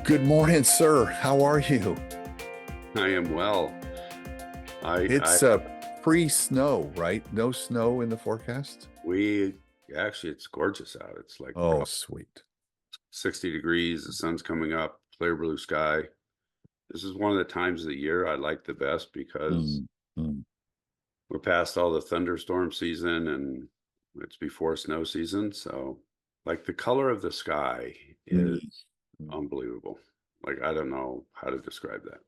Good morning, sir. How are you? I am well. I It's pre-snow, right? No snow in the forecast? we actually it's gorgeous out. It's like Oh, sweet. 60 degrees, the sun's coming up, clear blue sky. This is one of the times of the year I like the best because Mm, mm, we're past all the thunderstorm season and it's before snow season. So like the color of the sky mm, is mm. unbelievable. Like I don't know how to describe that.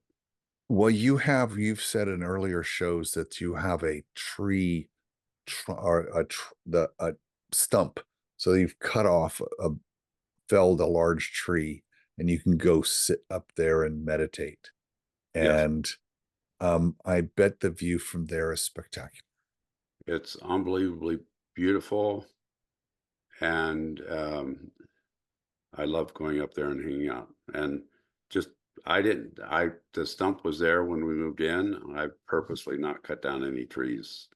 Well, you've said in earlier shows that you have a tree or a stump. So you've cut off felled a large tree and you can go sit up there and meditate. Yes, And I bet the view from there is spectacular. it's unbelievably beautiful and I love going up there and hanging out. And just the stump was there when we moved in. I purposely not cut down any trees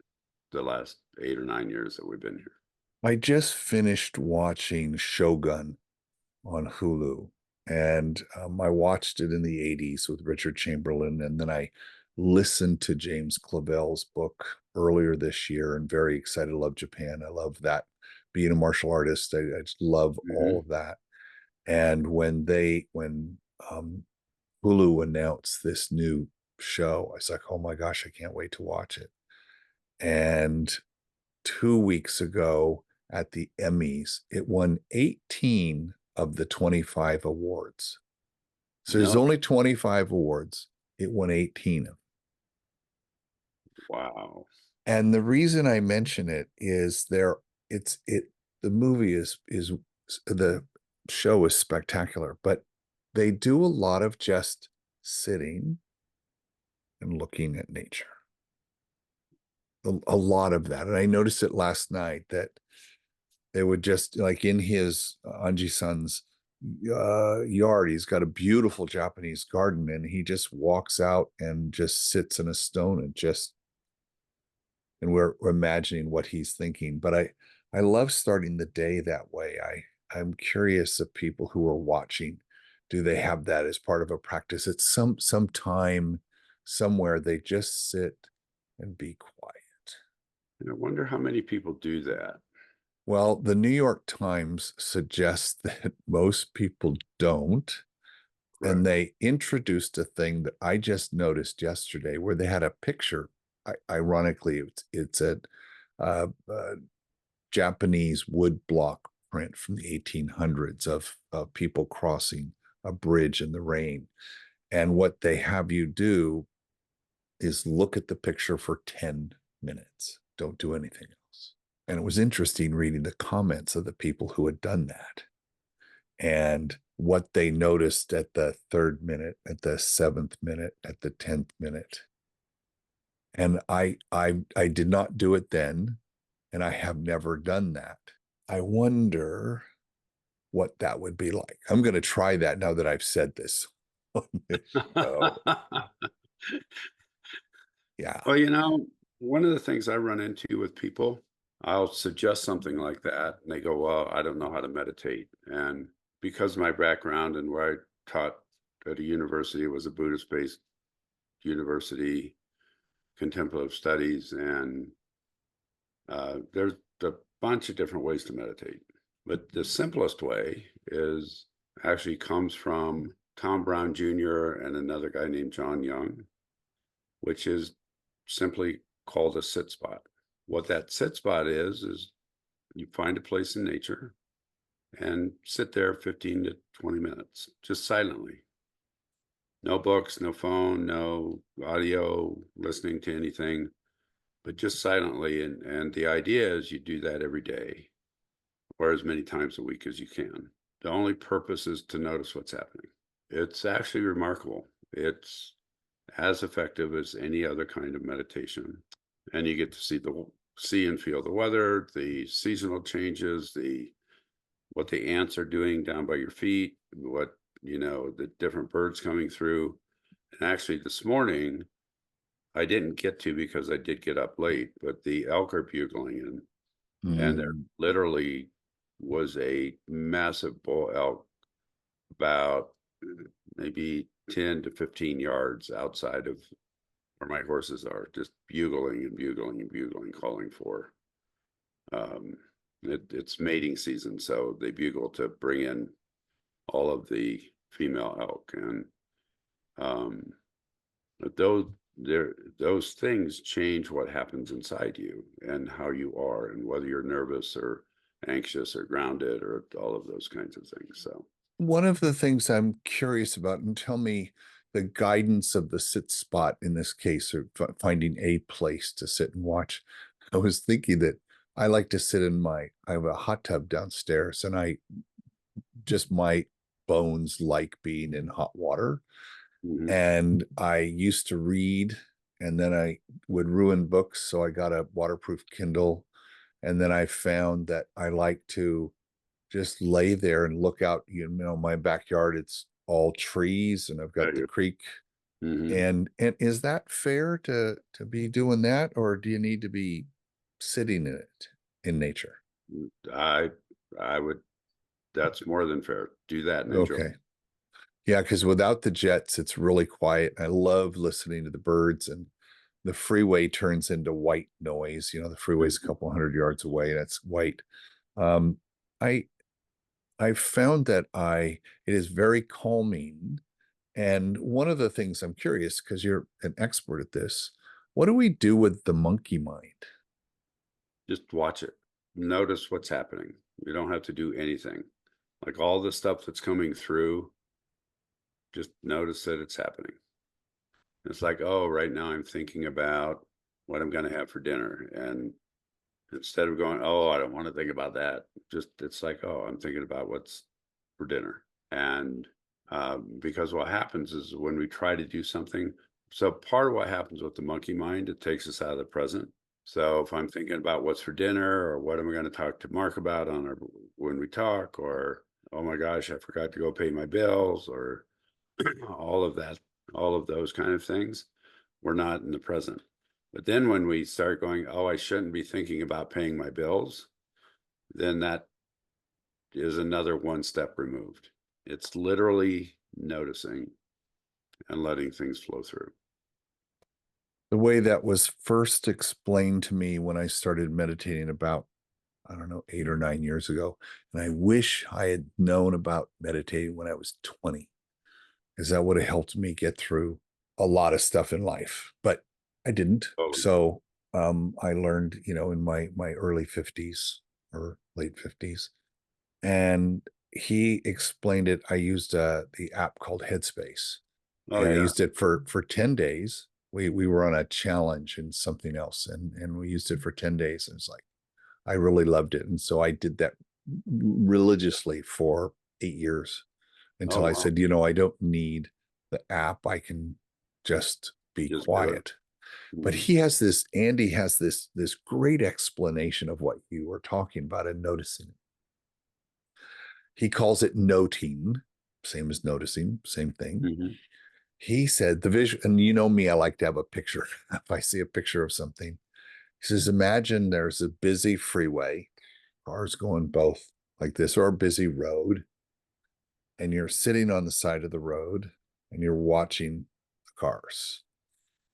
the last 8 or 9 years that we've been here. I just finished watching Shogun on Hulu, and I watched it in the 80s with Richard Chamberlain, and then I listened to James Clavell's book earlier this year and very excited. I love Japan. I love that. Being a martial artist, I just love all Hmm. of that. And when Hulu announced this new show, I was like, oh my gosh, I can't wait to watch it. And 2 weeks ago at the Emmys, it won 18 of the 25 awards. So there's No, only 25 awards. It won 18 of them. wow. And the reason I mention it is the movie is the show is spectacular, but they do a lot of just sitting and looking at nature. A lot of that. And I noticed it last night that they would just like in his Anji-san's yard, he's got a beautiful Japanese garden, and he just walks out and just sits in a stone and just and we're imagining what he's thinking. But I love starting the day that way. I'm curious of people who are watching, do they have that as part of a practice? It's some time somewhere they just sit and be quiet. And I wonder how many people do that. Well, the New York Times suggests that most people don't. And Correct. they introduced a thing that I just noticed yesterday where they had a picture. Ironically, it's a Japanese wood block print from the 1800s of people crossing a bridge in the rain. And what they have you do is look at the picture for 10 minutes. Don't do anything else. And it was interesting reading the comments of the people who had done that and what they noticed at the third minute, at the seventh minute, at the 10th minute. And I did not do it then, and I have never done that. I wonder what that would be like. I'm going to try that now that I've said this on this show. Yeah. Well, one of the things I run into with people, I'll suggest something like that, and they go, "Well, I don't know how to meditate." And because my background and where I taught at a university was a Buddhist-based university, contemplative studies, and there's a bunch of different ways to meditate. But the simplest way is actually comes from Tom Brown Jr. and another guy named John Young, which is simply called a sit spot. What that sit spot is you find a place in nature and sit there 15 to 20 minutes, just silently. No books, no phone, no audio, listening to anything, but just silently. And the idea is you do that every day or as many times a week as you can. The only purpose is to notice what's happening. It's actually remarkable. It's as effective as any other kind of meditation. And you get to see and feel the weather, the seasonal changes, the what the ants are doing down by your feet, what the different birds coming through. And actually this morning I didn't get to because I did get up late, but the elk are bugling and there literally was a massive bull elk about maybe 10 to 15 yards outside of where my horses are, just bugling and bugling and bugling, calling for. Um, it's mating season, so they bugle to bring in all of the female elk, and um, but those things change what happens inside you and how you are, and whether you're nervous or anxious or grounded or all of those kinds of things. So, One of the things I'm curious about, and tell me the guidance of the sit spot in this case, or finding a place to sit and watch. I was thinking that I like to sit in I have a hot tub downstairs, and my bones like being in hot water. mhm. And I used to read, and then I would ruin books. So I got a waterproof Kindle. And then I found that I like to just lay there and look out. My backyard, it's all trees, and I've got the creek. Mhm. And is that fair to be doing that, or do you need to be sitting in it in nature? I I would. That's more than fair. Do that and enjoy. Okay. Yeah, because without the jets, it's really quiet. I love listening to the birds, and the freeway turns into white noise. The freeway's a Mhm. couple hundred yards away, and it's white. Um, I I found that it is very calming. And one of the things I'm curious, because you're an expert at this, what do we do with the monkey mind? Just watch it. Notice what's happening. You don't have to do anything. Like all the stuff that's coming through, just notice that it's happening. It's like, oh, right now I'm thinking about what I'm going to have for dinner. And instead of going, oh, I don't want to think about that, just it's like, oh, I'm thinking about what's for dinner. And because what happens is when we try to do something, so part of what happens with the monkey mind, it takes us out of the present. So if I'm thinking about what's for dinner, or what am I going to talk to Mark about on our when we talk, or oh my gosh, I forgot to go pay my bills, or all of that, all of those kind of things, we're not in the present. But then when we start going, oh, I shouldn't be thinking about paying my bills, then that is another one step removed. It's literally noticing and letting things flow through. The way that was first explained to me when I started meditating about, I don't know, 8 or 9 years ago. And I wish I had known about meditating when I was 20, because that would have helped me get through a lot of stuff in life. But I didn't. Oh, So I learned, in my early 50s or late 50s. And he explained it. I used the app called Headspace, oh and I yeah. used it for 10 days. We were on a challenge and something else, and we used it for 10 days. And it's like, I really loved it. And so I did that religiously for 8 years Oh until I wow. said, I don't need the app. I can just be Just do it. quiet. But Mhm. Andy has this great explanation of what you were talking about and noticing. He calls it noting, same as noticing, same thing. Mhm. He said the vision, and you know me, I like to have a picture. If I see a picture of something, he says, imagine there's a busy freeway, cars going both like this, or a busy road, and you're sitting on the side of the road and you're watching the cars.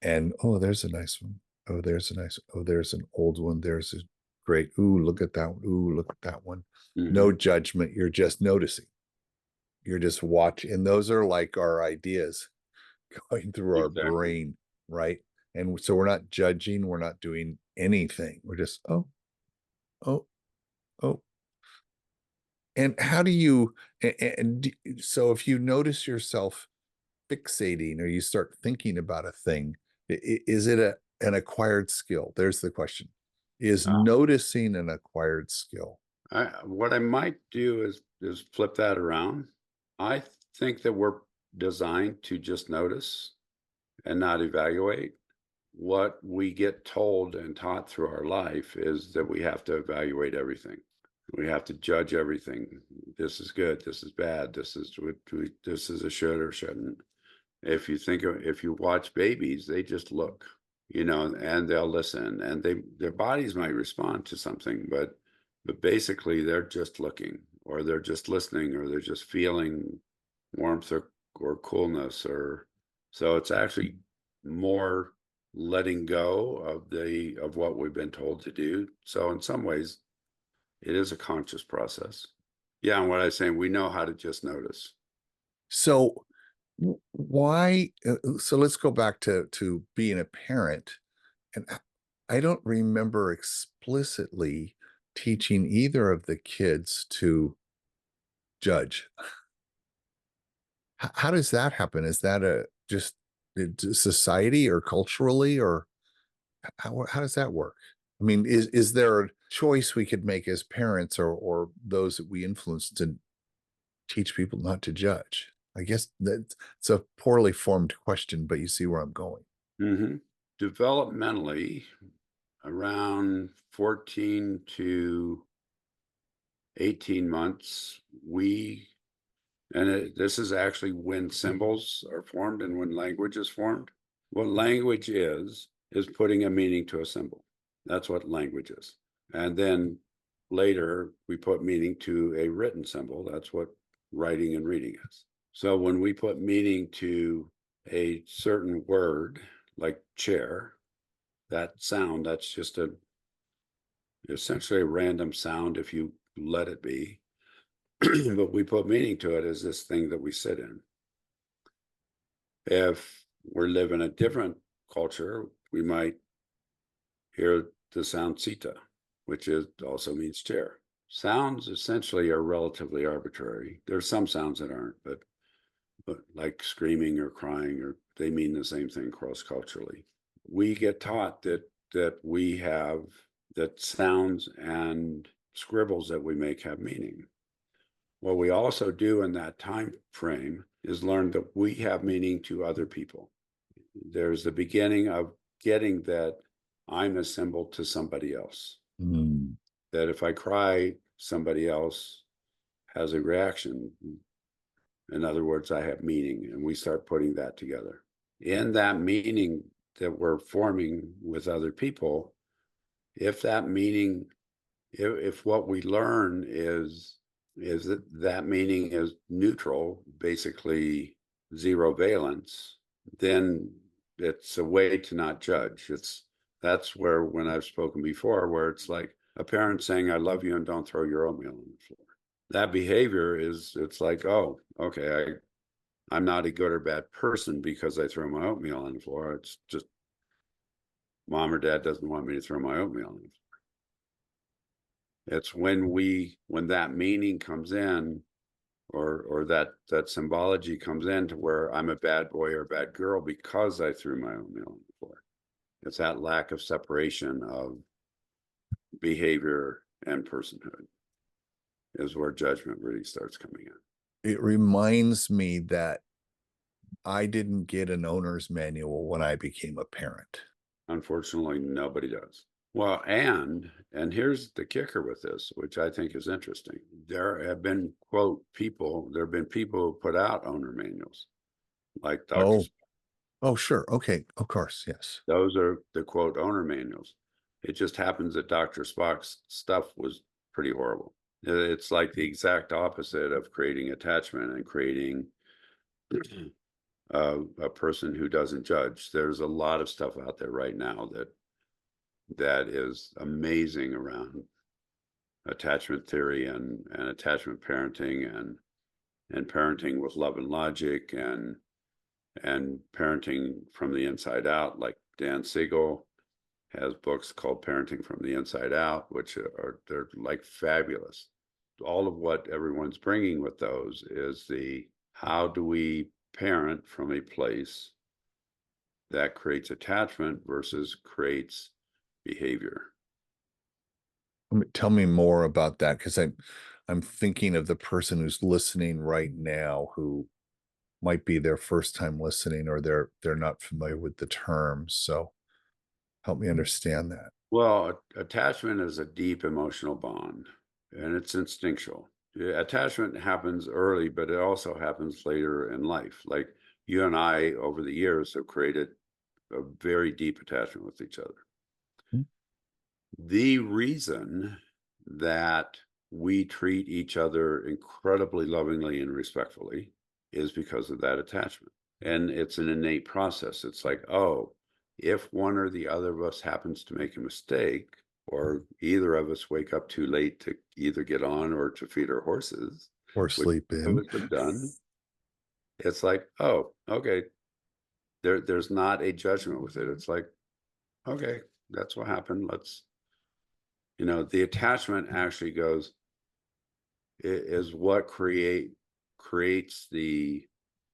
And oh, there's a nice one. Oh, there's an old one. There's a great, ooh, look at that one. Ooh, look at that one. No Mhm. judgment. You're just noticing. You're just watching. And those are like our ideas going through our Exactly. brain, right? And so we're not judging, we're not doing anything. We're just, oh, oh, oh. And how do you, so if you notice yourself fixating, or you start thinking about a thing, is it an acquired skill? There's the question. Is Uh, noticing an acquired skill? what I might do is flip that around. I think that we're designed to just notice and not evaluate. What we get told and taught through our life is that we have to evaluate everything. We have to judge everything. This is good. This is bad. This is a should or shouldn't. If you watch babies, they just look, and they'll listen, and their bodies might respond to something, but basically they're just looking, or they're just listening, or they're just feeling warmth or or coolness, or so it's actually more letting go of what we've been told to do. So in some ways, it is a conscious process. Yeah, and what I was saying, we know how to just notice. So why so let's go back to being a parent, and I don't remember explicitly teaching either of the kids to judge. How does that happen? Is that a just society or culturally, or how does that work? I mean, is there a choice we could make as parents or those that we influence to teach people not to judge? I guess that's it's a poorly formed question, but you see where I'm going. Hmm. Developmentally, around 14 to 18 months, this is actually when symbols are formed and when language is formed. What language is putting a meaning to a symbol. That's what language is. And then later we put meaning to a written symbol. That's what writing and reading is. So when we put meaning to a certain word, like chair, that sound, that's just essentially a random sound if you let it be. But we put meaning to it as this thing that we sit in. If we live in a different culture, we might hear the sound sita, which also means chair. Sounds essentially are relatively arbitrary. There's some sounds that aren't, but like screaming or crying, or they mean the same thing cross culturally. We get taught that sounds and scribbles that we make have meaning. What we also do in that time frame is learn that we have meaning to other people. There's the beginning of getting that I'm a symbol to somebody else. Mm. That if I cry, somebody else has a reaction. In other words, I have meaning, and we start putting that together. In that meaning that we're forming with other people, if that meaning, if what we learn is that meaning is neutral, basically zero valence, then it's a way to not judge. That's where, when I've spoken before, where it's like a parent saying, I love you and don't throw your oatmeal on the floor. That behavior it's like, oh, okay, I'm not a good or bad person because I throw my oatmeal on the floor. It's just mom or dad doesn't want me to throw my oatmeal on the floor. It's when that meaning comes in, or that symbology comes in, to where I'm a bad boy or a bad girl because I threw my oatmeal on the floor. It's that lack of separation of behavior and personhood is where judgment really starts coming in. It reminds me that I didn't get an owner's manual when I became a parent. Unfortunately, nobody does. Well, and here's the kicker with this, which I think is interesting. There have been, there have been people who put out owner manuals, like Dr. Oh, oh, sure. Okay. Of course. Yes. Those are the quote owner manuals. It just happens that Dr. Spock's stuff was pretty horrible. It's like the exact opposite of creating attachment and creating a person who doesn't judge. There's a lot of stuff out there right now that is amazing around attachment theory and attachment parenting and parenting with love and logic and parenting from the inside out. Like Dan Siegel has books called Parenting from the Inside Out, which they're like fabulous. All of what everyone's bringing with those is the how do we parent from a place that creates attachment versus creates behavior. Tell me more about that, because I'm thinking of the person who's listening right now who might be their first time listening, or they're not familiar with the terms. So help me understand that. Well, attachment is a deep emotional bond, and it's instinctual. Yeah, attachment happens early, but it also happens later in life. Like you and I, over the years, have created a very deep attachment with each other. Hmm. The reason that we treat each other incredibly lovingly and respectfully is because of that attachment. And it's an innate process. It's like, oh, if one or the other of us happens to make a mistake, or either of us wake up too late to either get on or to feed our horses, Or which sleep of in. us have done, it's like, oh, okay. There's not a judgment with it. It's like, okay, that's what happened. Let's, the attachment actually goes, is what creates the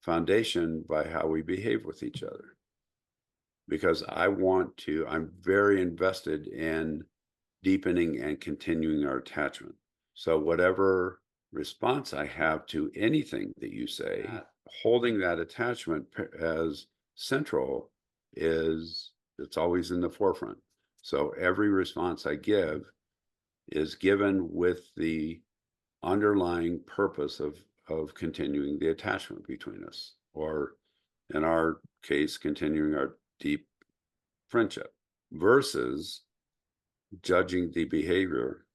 foundation by how we behave with each other. Because I'm very invested in deepening and continuing our attachment. So whatever response I have to anything that you say, holding that attachment as central it's always in the forefront. So every response I give is given with the underlying purpose of continuing the attachment between us, or in our case, continuing our deep friendship, versus judging the behavior.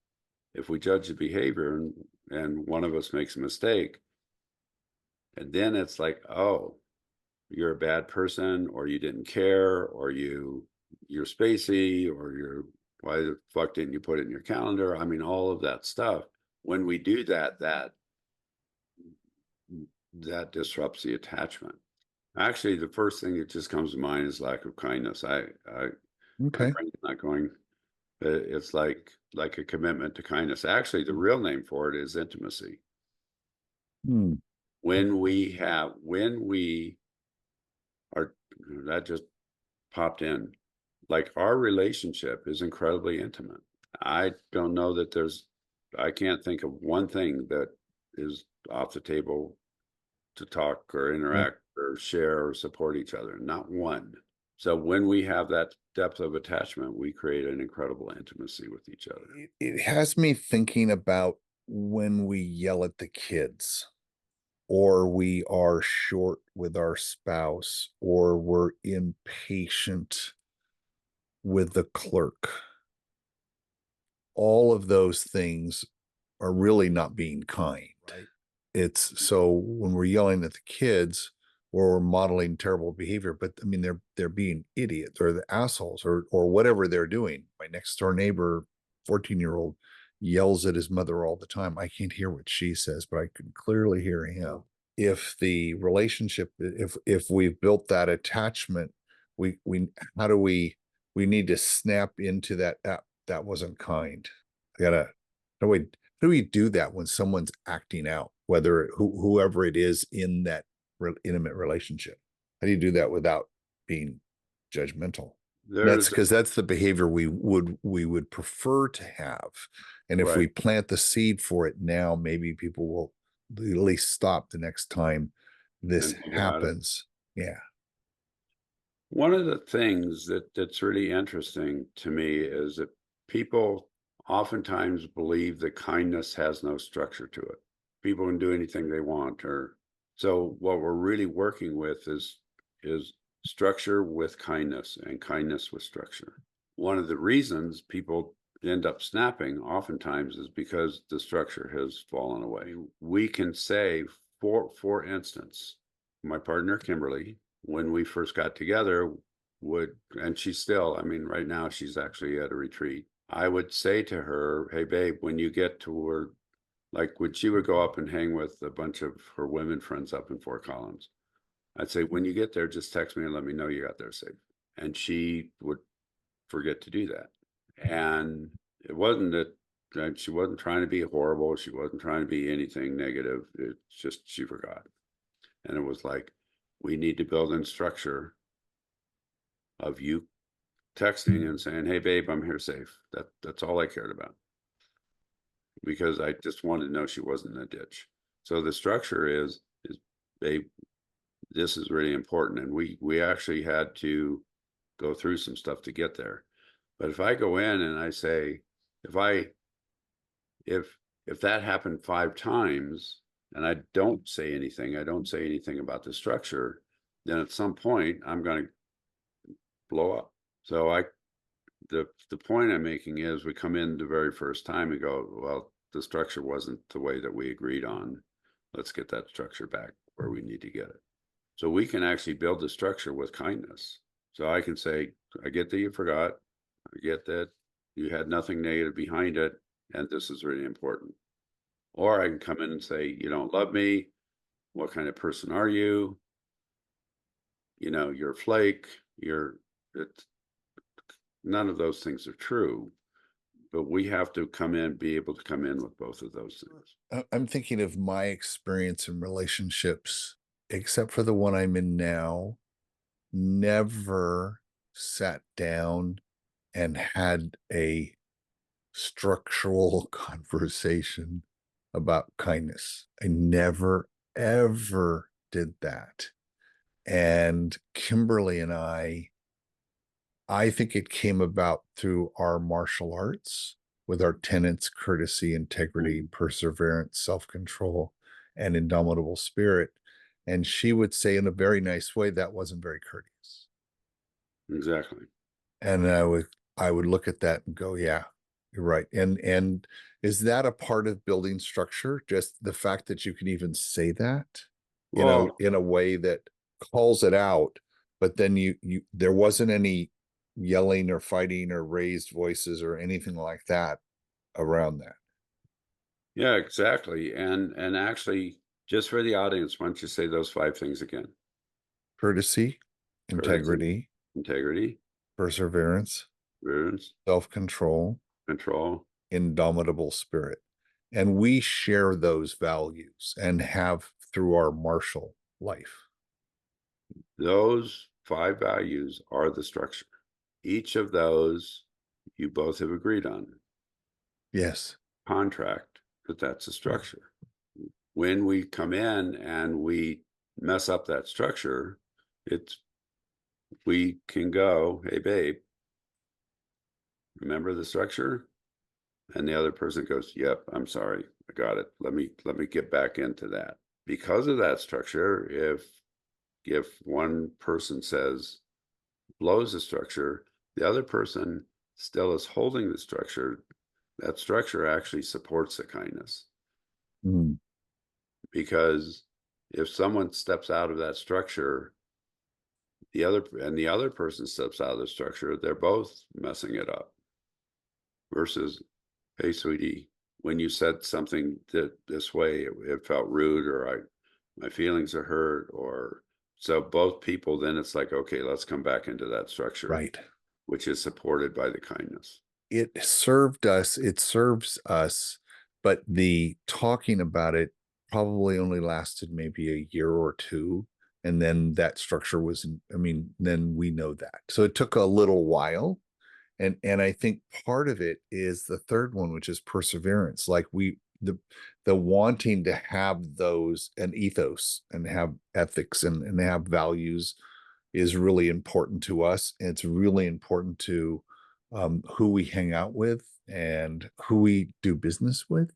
If we judge the behavior and one of us makes a mistake, and then it's like, oh, you're a bad person, or you didn't care, or you're spacey, or why the fuck didn't you put it in your calendar? I mean, all of that stuff. When we do that, that disrupts the attachment. Actually, the first thing that just comes to mind is lack of kindness. My Okay. brain's not going. It's like a commitment to kindness. Actually, the real name for it is intimacy. Hmm. When we are, that just popped in. Like, our relationship is incredibly intimate. I don't know that I can't think of one thing that is off the table to talk or Yeah. interact or share or support each other. Not one. So when we have that depth of attachment, we create an incredible intimacy with each other. It has me thinking about when we yell at the kids, or we are short with our spouse, or we're impatient with the clerk. All of those things are really not being kind. Right. It's so when we're yelling at the kids or we're modeling terrible behavior, but I mean they're being idiots or the assholes or whatever they're doing. My next door neighbor, 14-year-old, yells at his mother all the time. I can't hear what she says, but I can clearly hear him. If the relationship, if we've built that attachment, we how do we need to snap into that wasn't kind. I gotta how do we do that when someone's acting out, whoever it is in that intimate relationship? How do you do that without being judgmental? That's There's because that's the behavior we would prefer to have. And if right. we plant the seed for it now, maybe people will at least stop the next time this And think about it. happens. Yeah. One of the things that's really interesting to me is that people oftentimes believe that kindness has no structure to it. People can do anything they want, or so what we're really working with is structure with kindness and kindness with structure. One of the reasons people end up snapping oftentimes is because the structure has fallen away. We can say, for instance, my partner Kimberly, when we first got together, and she's still, I mean, right now she's actually at a retreat. I would say to her, hey babe, when you get to where, like, when she would go up and hang with a bunch of her women friends up in Fort Collins, I'd say, when you get there, just text me and let me know you got there safe. And she would forget to do that. And it wasn't that she wasn't trying to be horrible. She wasn't trying to be anything negative. It's just she forgot. And it was like, we need to build in structure of you texting and saying, hey babe, I'm here safe. That's all I cared about, because I just wanted to know she wasn't in a ditch. So the structure is babe, this is really important. And we actually had to go through some stuff to get there. But if I go in and I say, if I if that happened 5 times and I don't say anything about the structure, then at some point I'm going to blow up. So the point I'm making is, we come in the very first time and go, well, the structure wasn't the way that we agreed on. Let's get that structure back where we need to get it. So we can actually build the structure with kindness. So I can say, I get that you forgot. I get that you had nothing negative behind it. And this is really important. Or I can come in and say, you don't love me. What kind of person are you? You're a flake. It's none of those things are true. But we have to be able to come in with both of those things. I'm thinking of my experience in relationships, except for the one I'm in now, never sat down and had a structural conversation about kindness. I never, ever did that. And Kimberly and I think it came about through our martial arts with our tenets, courtesy, integrity, Mhm. perseverance, self-control, and indomitable spirit. And she would say in a very nice way, that wasn't very courteous. Exactly. And I would look at that and go, yeah, you're right. And is that a part of building structure? Just the fact that you can even say that Well, in a way that calls it out, but then you there wasn't any yelling or fighting or raised voices or anything like that around that. yeah, exactly. And actually, just for the audience, why don't you say those 5 things again? Courtesy, Courtesy, integrity, integrity, perseverance, prudence, self-control, control. indomitable spirit. And we share those values and have through our martial life. Those 5 values are the structure. Each of those you both have agreed on. Yes. Contract that that's a structure. When we come in and we mess up that structure, it's we can go, hey babe, remember the structure? And the other person goes, yep, I'm sorry, I got it. Let me get back into that. Because of that structure, if one person says blows the structure, the other person still is holding the structure. That structure actually supports the kindness. Mm. Because if someone steps out of that structure, the other person steps out of the structure, they're both messing it up. Versus, hey, sweetie, when you said something this way, it felt rude, or my feelings are hurt, or so both people. Then it's like, okay, let's come back into that structure, Right. which is supported by the kindness. It serves us, but the talking about it probably only lasted maybe a year or two. And then that structure was, I mean, then we know that. So it took a little while. And I think part of it is the third one, which is perseverance. Like the wanting to have those an ethos and have ethics and have values is really important to us. And it's really important to who we hang out with and who we do business with,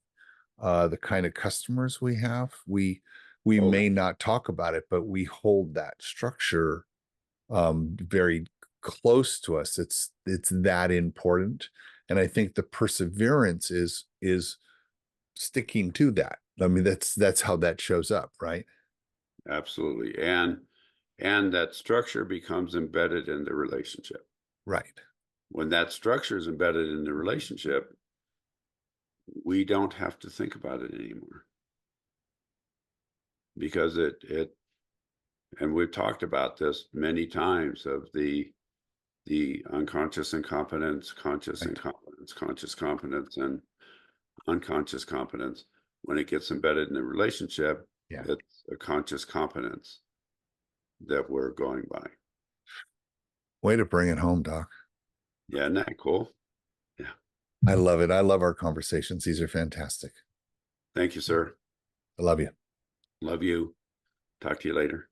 the kind of customers we have. We Oh, may not talk about it, but we hold that structure very close to us. It's that important. And I think the perseverance is sticking to that. I mean, that's how that shows up, right? absolutely. And that structure becomes embedded in the relationship. Right. When that structure is embedded in the relationship, we don't have to think about it anymore, because it and we've talked about this many times, of the unconscious incompetence, conscious Right. incompetence, conscious competence, and unconscious competence. When it gets embedded in the relationship, Yeah. it's a conscious competence that we're going by. Way to bring it home, Doc. Yeah, isn't that cool? Yeah. I love it. I love our conversations. These are fantastic. Thank you, sir. I love you. Love you. Talk to you later.